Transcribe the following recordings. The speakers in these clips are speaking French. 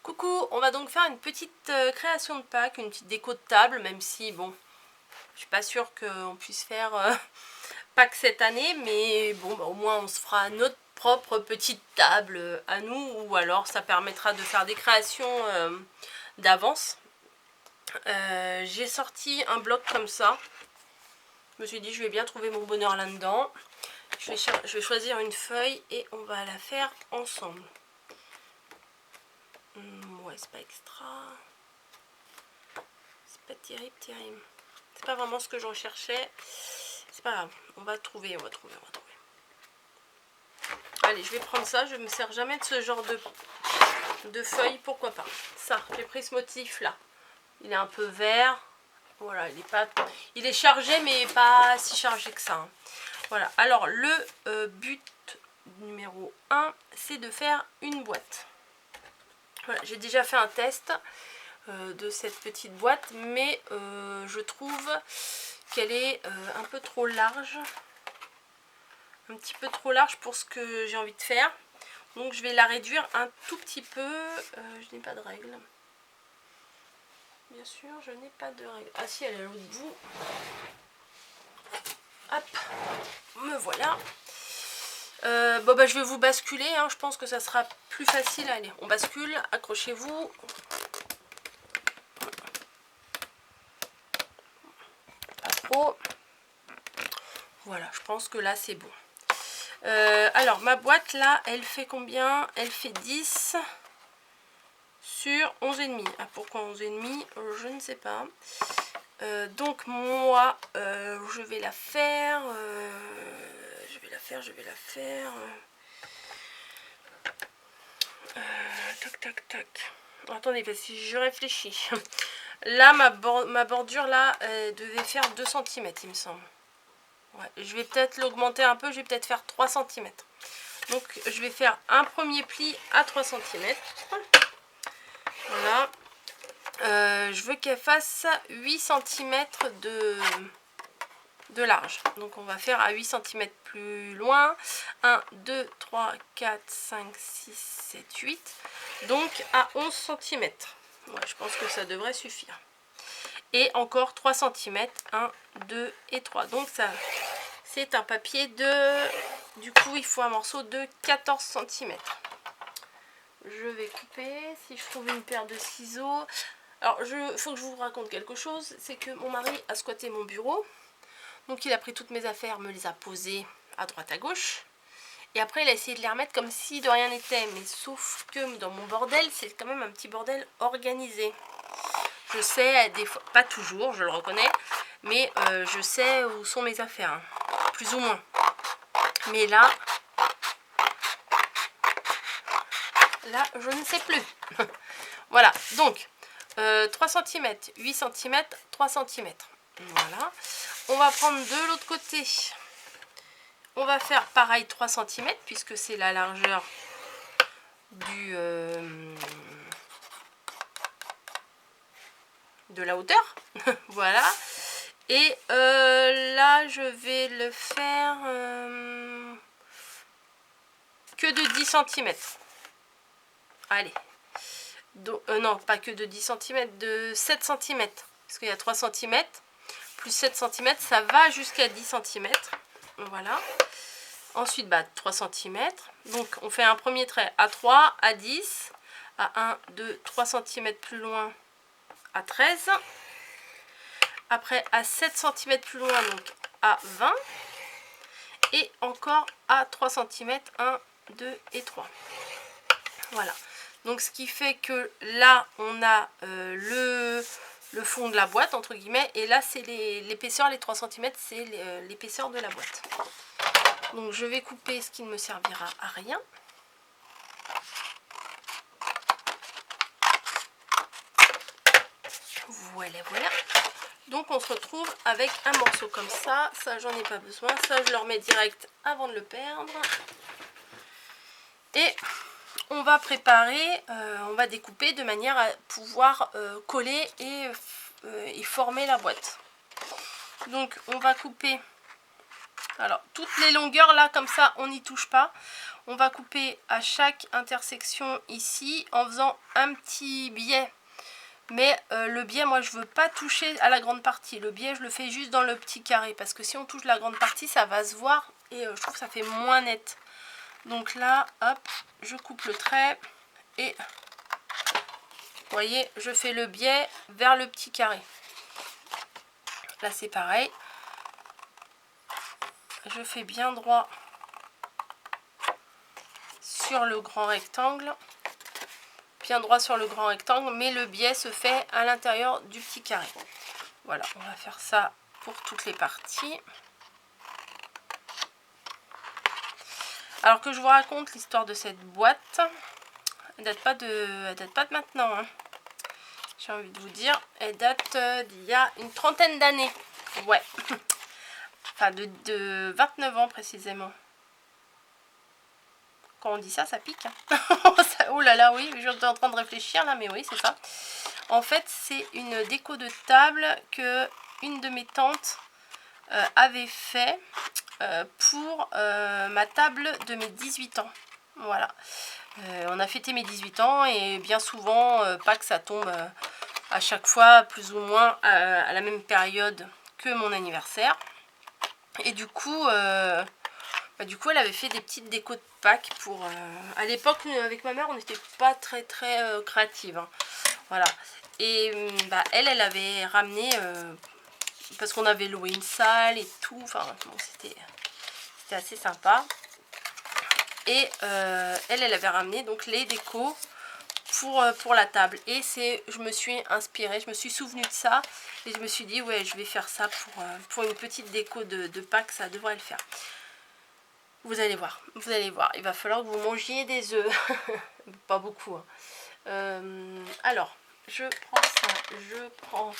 Coucou, on va donc faire une petite création de Pâques, une petite déco de table, même si bon, je suis pas sûre qu'on puisse faire Pâques cette année, mais bon, bah, au moins on se fera notre propre petite table à nous, ou alors ça permettra de faire des créations d'avance. J'ai sorti un bloc comme ça, je me suis dit je vais bien trouver mon bonheur là-dedans. Je vais choisir une feuille et on va la faire ensemble. Ouais, c'est pas extra. C'est pas terrible. C'est pas vraiment ce que je recherchais. C'est pas grave. On va trouver. Allez, je vais prendre ça. Je me sers jamais de ce genre de feuilles. Pourquoi pas. Ça, j'ai pris ce motif là. Il est un peu vert. Voilà, il est chargé, mais pas si chargé que ça. Hein. Voilà. Alors, le but numéro 1, c'est de faire une boîte. Voilà, j'ai déjà fait un test de cette petite boîte, mais je trouve qu'elle est un peu trop large, un petit peu trop large pour ce que j'ai envie de faire, donc je vais la réduire un tout petit peu. Je n'ai pas de règle, bien sûr, je n'ai pas de règle. Ah si, elle est à l'autre bout. Hop, me voilà. Bon bah je vais vous basculer, hein. Je pense que ça sera plus facile. Allez, on bascule, accrochez-vous. Voilà, je pense que là c'est bon. Alors ma boîte là, elle fait combien? Elle fait 10 sur 11,5. Ah, pourquoi 11,5? Je ne sais pas. Donc moi, je vais la faire. Tac. Attendez, parce que je réfléchis. Là, ma bordure là, devait faire 2 cm, il me semble. Ouais, je vais peut-être l'augmenter un peu, je vais peut-être faire 3 cm. Donc je vais faire un premier pli à 3 cm. Voilà. Je veux qu'elle fasse 8 cm de large. Donc on va faire à 8 cm plus loin. 1, 2, 3, 4, 5, 6, 7, 8. Donc à 11 cm. Ouais, je pense que ça devrait suffire. Et encore 3 cm. 1, 2 et 3. Donc ça... C'est un papier de... Du coup, il faut un morceau de 14 cm. Je vais couper. Si je trouve une paire de ciseaux... Alors, faut que je vous raconte quelque chose. C'est que mon mari a squatté mon bureau. Donc, il a pris toutes mes affaires, me les a posées à droite à gauche. Et après, il a essayé de les remettre comme si de rien n'était. Mais sauf que dans mon bordel, c'est quand même un petit bordel organisé. Je sais, des fois, pas toujours, je le reconnais. Mais je sais où sont mes affaires. Hein. Plus ou moins. Mais là, je ne sais plus. Voilà, donc 3 cm, 8 cm, 3 cm. Voilà. On va prendre de l'autre côté. On va faire pareil 3 cm puisque c'est la largeur de la hauteur. Voilà. Et là, je vais le faire que de 10 cm. Allez. Non, pas que de 10 cm, de 7 cm. Parce qu'il y a 3 cm. Plus 7 cm, ça va jusqu'à 10 cm. Voilà. Ensuite, 3 cm. Donc, on fait un premier trait à 3, à 10, à 1, 2, 3 cm plus loin, à 13. Après, à 7 cm plus loin, donc à 20. Et encore à 3 cm, 1, 2 et 3. Voilà. Donc, ce qui fait que là, on a le fond de la boîte, entre guillemets. Et là, c'est l'épaisseur, les 3 cm, c'est l'épaisseur de la boîte. Donc, je vais couper ce qui ne me servira à rien. Voilà. Donc, on se retrouve avec un morceau comme ça. Ça, j'en ai pas besoin. Ça, je le remets direct avant de le perdre. Et on va préparer, on va découper de manière à pouvoir coller et former la boîte. Donc, on va couper Alors, toutes les longueurs là, comme ça, on n'y touche pas. On va couper à chaque intersection ici en faisant un petit biais. Mais le biais, moi, je veux pas toucher à la grande partie. Le biais, je le fais juste dans le petit carré. Parce que si on touche la grande partie, ça va se voir. Et je trouve que ça fait moins net. Donc là, hop, je coupe le trait. Et vous voyez, je fais le biais vers le petit carré. Là, c'est pareil. Je fais bien droit sur le grand rectangle. Bien droit sur le grand rectangle, mais le biais se fait à l'intérieur du petit carré. Voilà, on va faire ça pour toutes les parties. Alors que je vous raconte l'histoire de cette boîte, elle date pas de maintenant, hein. J'ai envie de vous dire, elle date d'il y a une trentaine d'années. Ouais, enfin de 29 ans précisément. Quand on dit ça, ça pique, hein. Oh là là, oui, je suis en train de réfléchir là, mais oui, c'est ça. En fait, c'est une déco de table que une de mes tantes avait fait pour ma table de mes 18 ans. Voilà. On a fêté mes 18 ans et bien souvent, pas que ça tombe à chaque fois, plus ou moins à la même période que mon anniversaire. Et du coup, elle avait fait des petites décos de Pâques pour... à l'époque, avec ma mère, on n'était pas très créative, hein. Voilà. Et elle avait ramené... parce qu'on avait loué une salle et tout. Enfin, bon, c'était assez sympa. Et elle avait ramené donc les décos pour la table. Et je me suis inspirée, je me suis souvenue de ça. Et je me suis dit, ouais, je vais faire ça pour une petite déco de Pâques, ça devrait le faire. Vous allez voir, il va falloir que vous mangiez des œufs. Pas beaucoup, hein. Alors, je prends ça, je prends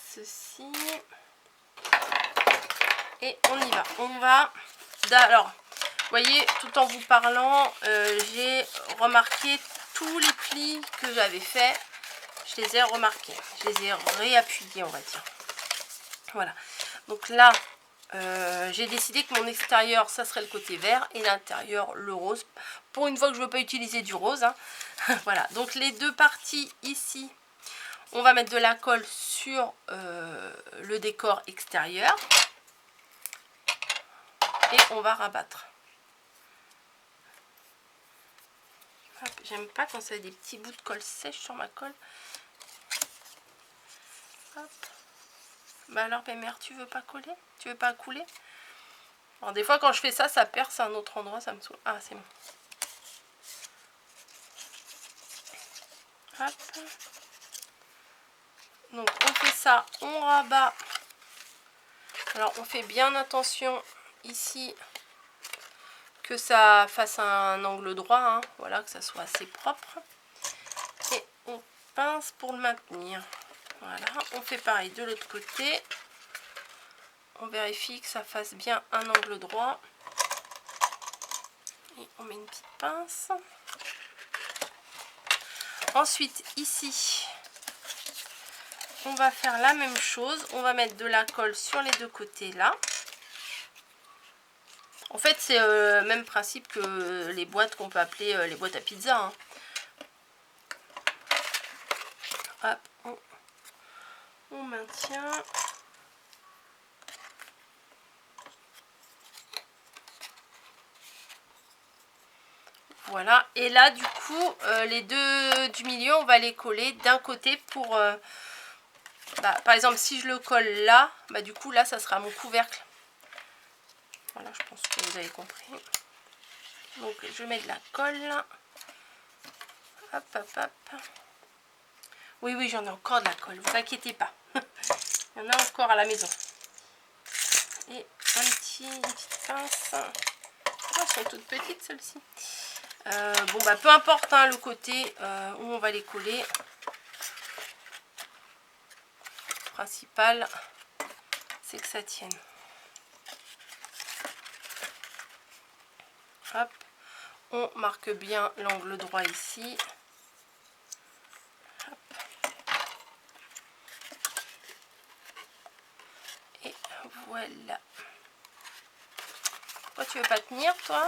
ceci. Et on y va. Alors, vous voyez, tout en vous parlant, j'ai remarqué tous les plis que j'avais fait. Je les ai remarqués. Je les ai réappuyés, on va dire. Voilà. Donc là, j'ai décidé que mon extérieur, ça serait le côté vert et l'intérieur, le rose. Pour une fois que je ne veux pas utiliser du rose, hein. Voilà. Donc les deux parties ici, on va mettre de la colle sur le décor extérieur. Et on va rabattre. J'aime pas quand ça a des petits bouts de colle sèche sur ma colle. Hop. Bah alors, mère, tu veux pas coller? Tu veux pas couler? Alors des fois quand je fais ça, ça perce à un autre endroit, ça me saoule. Ah, c'est bon. Hop. Donc on fait ça, on rabat. Alors on fait bien attention ici que ça fasse un angle droit, hein. Voilà, que ça soit assez propre. Et on pince pour le maintenir. Voilà, on fait pareil de l'autre côté. On vérifie que ça fasse bien un angle droit. Et on met une petite pince. Ensuite, ici, on va faire la même chose. On va mettre de la colle sur les deux côtés là. En fait, c'est le même principe que les boîtes qu'on peut appeler les boîtes à pizza, hein. Hop, on maintient. Voilà, et là du coup les deux du milieu on va les coller d'un côté pour par exemple si je le colle là, du coup là ça sera mon couvercle. Voilà, je pense que vous avez compris. Donc je mets de la colle. Hop hop hop. Oui j'en ai encore de la colle, vous inquiétez pas. Il y en a encore à la maison. Et une petite pince. Oh, elles sont toutes petites celles-ci. Bon peu importe, hein, le côté où on va les coller. Le principal c'est que ça tienne. Hop, on marque bien l'angle droit ici. Hop. Et voilà. Pourquoi tu veux pas tenir, toi?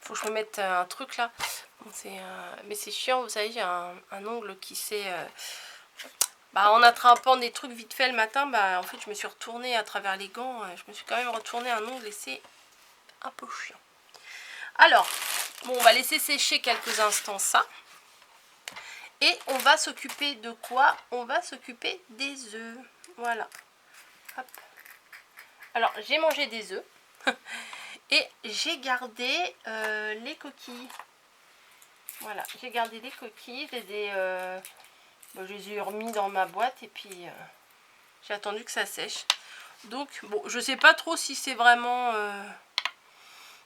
Faut que je me mette un truc là. Bon, mais c'est chiant, vous savez, j'ai un ongle qui s'est... Bah, en attrapant des trucs vite fait le matin, bah, en fait, je me suis retournée à travers les gants. Je me suis quand même retournée un ongle et c'est un peu chiant. Alors, bon, on va laisser sécher quelques instants ça. Et on va s'occuper de quoi? On va s'occuper des œufs. Voilà. Hop. Alors, j'ai mangé des œufs. Et j'ai gardé les coquilles. Voilà, j'ai gardé les coquilles. Je les ai remis dans ma boîte et puis j'ai attendu que ça sèche. Donc, bon, je sais pas trop si c'est vraiment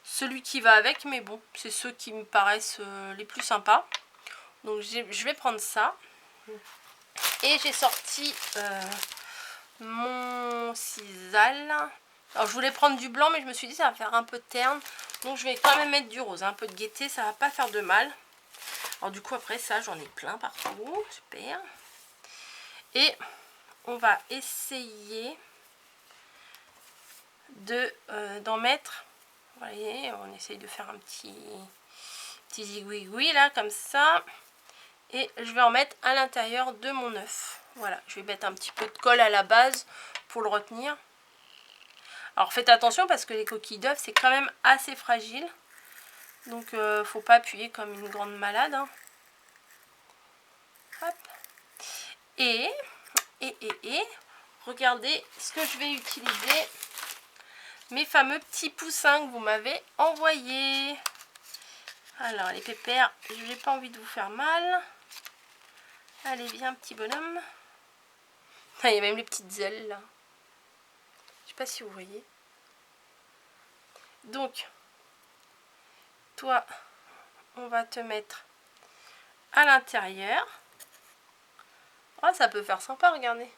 celui qui va avec, mais bon, c'est ceux qui me paraissent les plus sympas. Donc, je vais prendre ça. Et j'ai sorti mon sisal. Alors, je voulais prendre du blanc, mais je me suis dit ça va faire un peu terne. Donc, je vais quand même mettre du rose. Un peu de gaieté, ça va pas faire de mal. Alors, du coup, après ça, j'en ai plein partout. Super. Et on va essayer d'en mettre. Vous voyez, on essaye de faire un petit zigouigoui là, comme ça. Et je vais en mettre à l'intérieur de mon œuf. Voilà, je vais mettre un petit peu de colle à la base pour le retenir. Alors faites attention parce que les coquilles d'œufs c'est quand même assez fragile. Donc faut pas appuyer comme une grande malade. Hein. Hop. Et regardez ce que je vais utiliser. Mes fameux petits poussins que vous m'avez envoyés. Alors les pépères, je n'ai pas envie de vous faire mal. Allez, viens petit bonhomme. Ah, il y a même les petites ailes là. Je sais pas si vous voyez. Donc, toi, on va te mettre à l'intérieur. Oh, ça peut faire sympa, regardez.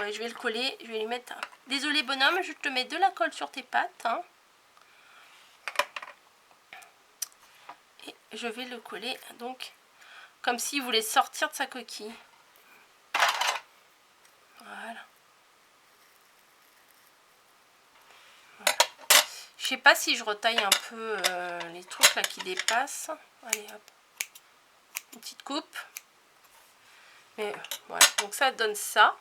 Ouais, je vais le coller, je vais lui mettre... Désolé bonhomme, je te mets de la colle sur tes pattes. Hein. Et je vais le coller, donc, comme s'il voulait sortir de sa coquille. Voilà. Je sais pas si je retaille un peu les trucs là qui dépassent. Allez hop. Une petite coupe. Mais voilà. Donc ça donne ça.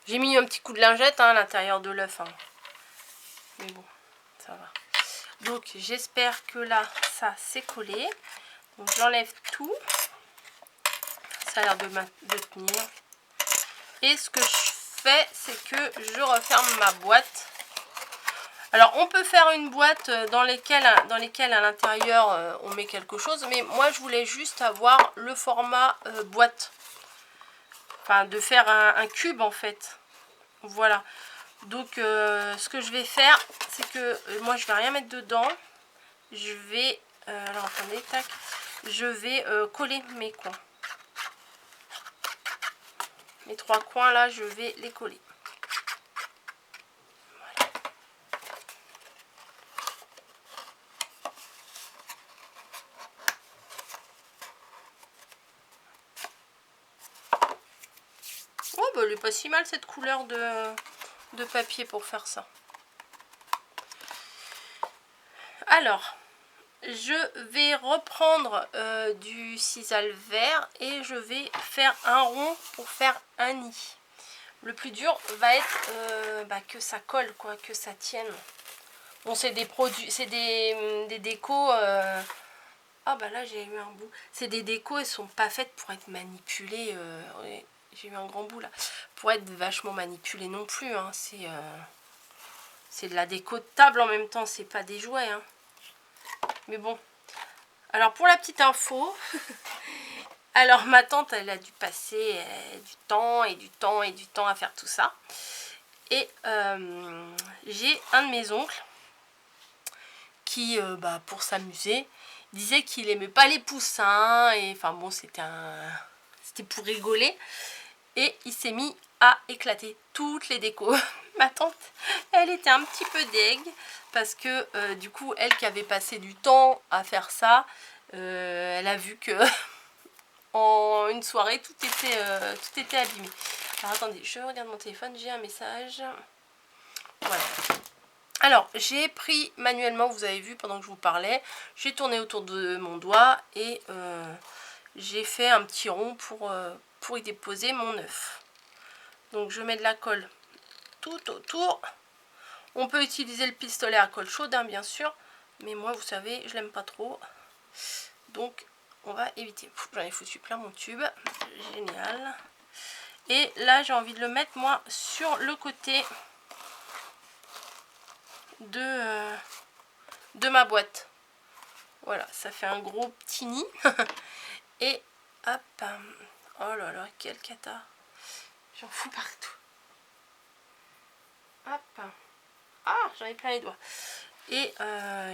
J'ai mis un petit coup de lingette hein, à l'intérieur de l'œuf. Hein. Mais bon, ça va. Donc j'espère que là, ça s'est collé. Donc j'enlève tout. Ça a l'air de tenir. Et ce que je fais, c'est que je referme ma boîte. Alors on peut faire une boîte dans lesquelles à l'intérieur on met quelque chose. Mais moi je voulais juste avoir le format boîte. Enfin de faire un cube en fait. Voilà. Donc ce que je vais faire, c'est que moi je vais rien mettre dedans. Je vais... alors attendez, tac. Je vais coller mes coins. Mes 3 coins là, je vais les coller. Voilà. Oh bah elle est pas si mal cette couleur de papier pour faire ça. Alors, je vais reprendre du sisal vert et je vais faire un rond pour faire un nid. Le plus dur va être que ça colle, quoi, que ça tienne. Bon, c'est des produits, c'est des décos. Ah bah là j'ai eu un bout. C'est des décos, elles sont pas faites pour être manipulées. Ouais, j'ai eu un grand bout là. Pour être vachement manipulées non plus. Hein. C'est de la déco de table en même temps, c'est pas des jouets. Hein. Mais bon. Alors pour la petite info, alors ma tante elle a dû passer du temps et du temps et du temps à faire tout ça. Et j'ai un de mes oncles qui, pour s'amuser, disait qu'il aimait pas les poussins. Et enfin bon, c'était pour rigoler. Et il s'est mis a éclaté toutes les décos. Ma tante, elle était un petit peu deg parce que du coup, elle qui avait passé du temps à faire ça, elle a vu que en une soirée, tout était abîmé. Alors attendez, je regarde mon téléphone, j'ai un message. Voilà. Alors, j'ai pris manuellement, vous avez vu pendant que je vous parlais, j'ai tourné autour de mon doigt et j'ai fait un petit rond pour y déposer mon œuf. Donc je mets de la colle tout autour. On peut utiliser le pistolet à colle chaude, hein, bien sûr. Mais moi, vous savez, je l'aime pas trop. Donc, on va éviter. J'en ai foutu plein mon tube. Génial. Et là, j'ai envie de le mettre, moi, sur le côté de ma boîte. Voilà, ça fait un gros petit nid. Et hop. Oh là là, quelle cata. J'en fous partout. Hop. Ah, j'en ai plein les doigts. Et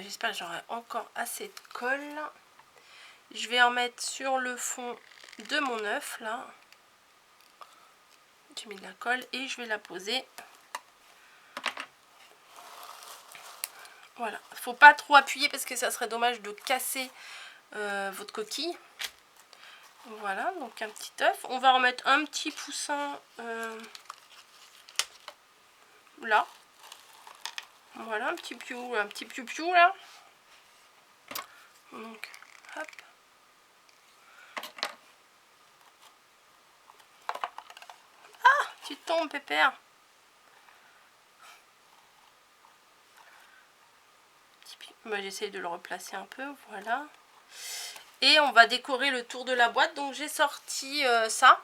j'espère que j'aurai encore assez de colle. Je vais en mettre sur le fond de mon œuf là. J'ai mis de la colle et je vais la poser. Voilà. Faut pas trop appuyer parce que ça serait dommage de casser votre coquille. Voilà, donc un petit œuf. On va remettre un petit poussin là. Voilà, un petit piou-piou là. Donc, hop. Ah, tu tombes, pépère. Bah, j'essaie de le replacer un peu, voilà. Et on va décorer le tour de la boîte. Donc j'ai sorti ça.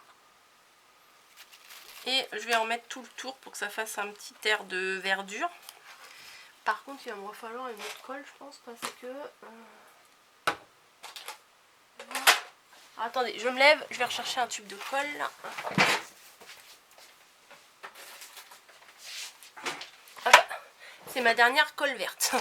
Et je vais en mettre tout le tour pour que ça fasse un petit air de verdure. Par contre, il va me falloir une autre colle, je pense, parce que... Alors, attendez, je me lève, je vais rechercher un tube de colle. C'est ma dernière colle verte.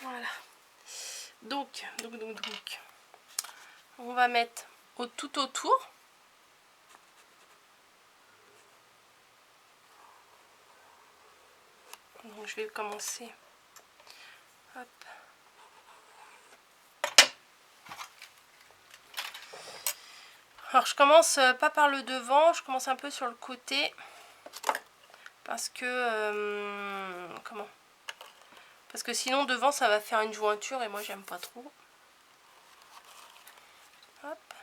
Voilà. Donc, on va mettre tout autour. Donc, je vais commencer. Hop. Alors, je commence pas par le devant, je commence un peu sur le côté. Parce que... comment ? Parce que sinon, devant, ça va faire une jointure et moi, j'aime pas trop. Hop.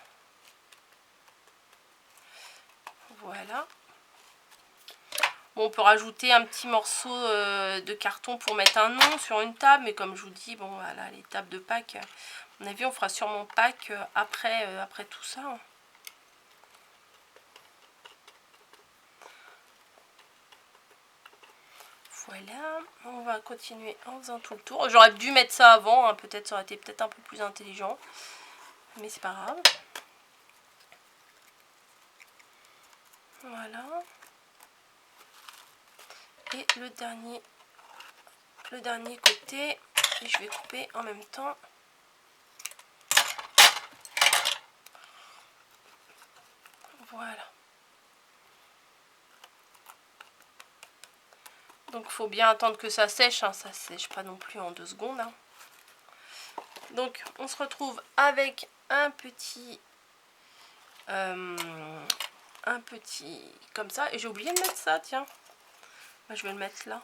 Voilà. Bon, on peut rajouter un petit morceau de carton pour mettre un nom sur une table. Mais comme je vous dis, bon, voilà, les tables de Pâques, à mon avis, on fera sûrement Pâques après tout ça. Voilà, on va continuer en faisant tout le tour. J'aurais dû mettre ça avant, hein, peut-être ça aurait été peut-être un peu plus intelligent. Mais c'est pas grave. Voilà. Et le dernier côté, et je vais couper en même temps. Voilà. Donc il faut bien attendre que ça sèche, hein. Ça sèche pas non plus en 2 secondes. Hein. Donc on se retrouve avec un petit comme ça. Et j'ai oublié de mettre ça, tiens. Bah, je vais le mettre là.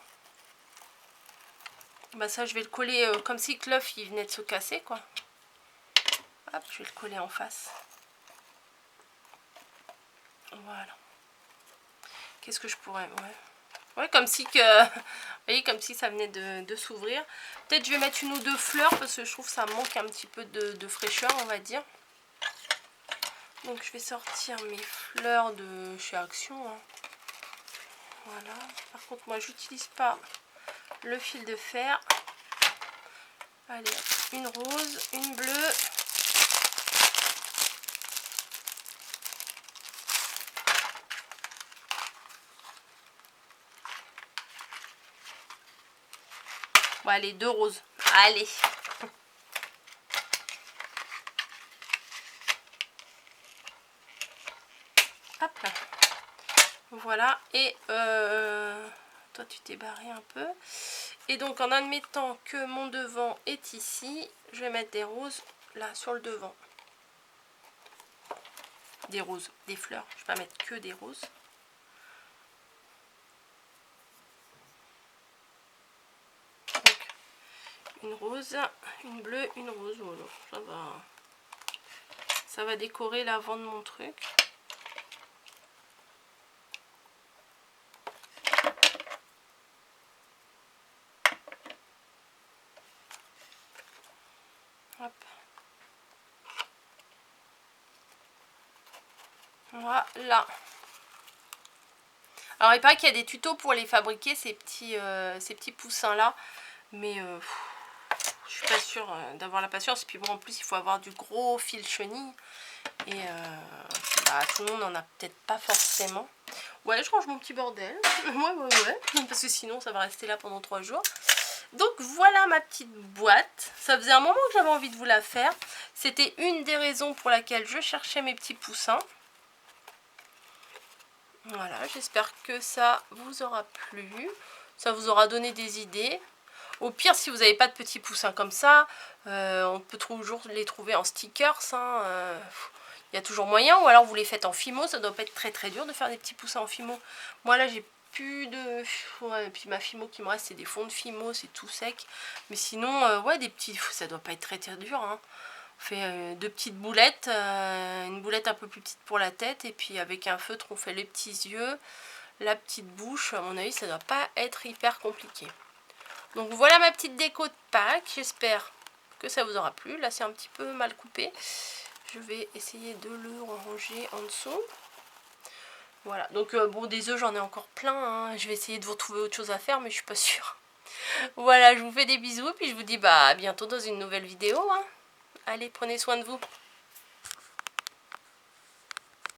Bah ça je vais le coller comme si l'œuf il venait de se casser quoi. Hop, je vais le coller en face. Voilà. Qu'est-ce que je pourrais... Ouais, comme si que... Vous voyez, comme si ça venait de s'ouvrir. Peut-être je vais mettre 1 ou 2 fleurs parce que je trouve que ça manque un petit peu de fraîcheur, on va dire. Donc je vais sortir mes fleurs de chez Action. Hein. Voilà. Par contre, moi, j'utilise pas le fil de fer. Allez, une rose, une bleue. Bon, allez, 2 roses. Allez. Hop là. Voilà. Et toi, tu t'es barré un peu. Et donc, en admettant que mon devant est ici, je vais mettre des roses là sur le devant. Des roses, des fleurs. Je vais pas mettre que des roses. Donc, une rose, une bleue, une rose. Voilà, ça va décorer l'avant de mon truc. Hop. Voilà. Alors il paraît qu'il y a des tutos pour les fabriquer, ces petits poussins là. Mais je suis pas sûre d'avoir la patience. Et puis bon, en plus il faut avoir du gros fil chenille. Et bah, tout le monde n'en a peut-être pas forcément. Ouais, je range mon petit bordel. Ouais. Parce que sinon ça va rester là pendant 3 jours. Donc voilà ma petite boîte. Ça faisait un moment que j'avais envie de vous la faire. C'était une des raisons pour laquelle je cherchais mes petits poussins. Voilà, j'espère que ça vous aura plu. Ça vous aura donné des idées. Au pire, si vous n'avez pas de petits poussins comme ça, on peut toujours les trouver en stickers. Il y a toujours moyen. Ou alors vous les faites en fimo. Ça doit pas être très très dur de faire des petits poussins en fimo. Moi là, j'ai plus de... Ouais, et puis ma fimo qui me reste, c'est des fonds de fimo. C'est tout sec. Mais sinon, ouais, des petits... Ça doit pas être très très dur, hein. On fait 2 petites boulettes, une boulette un peu plus petite pour la tête, et puis avec un feutre on fait les petits yeux, la petite bouche. À mon avis ça doit pas être hyper compliqué. Donc voilà ma petite déco de Pâques, j'espère que ça vous aura plu. Là c'est un petit peu mal coupé, je vais essayer de le ranger en dessous. Voilà, donc bon, des œufs j'en ai encore plein, hein. Je vais essayer de vous trouver autre chose à faire mais je suis pas sûre. Voilà, je vous fais des bisous, puis je vous dis bah à bientôt dans une nouvelle vidéo, hein. Allez, prenez soin de vous.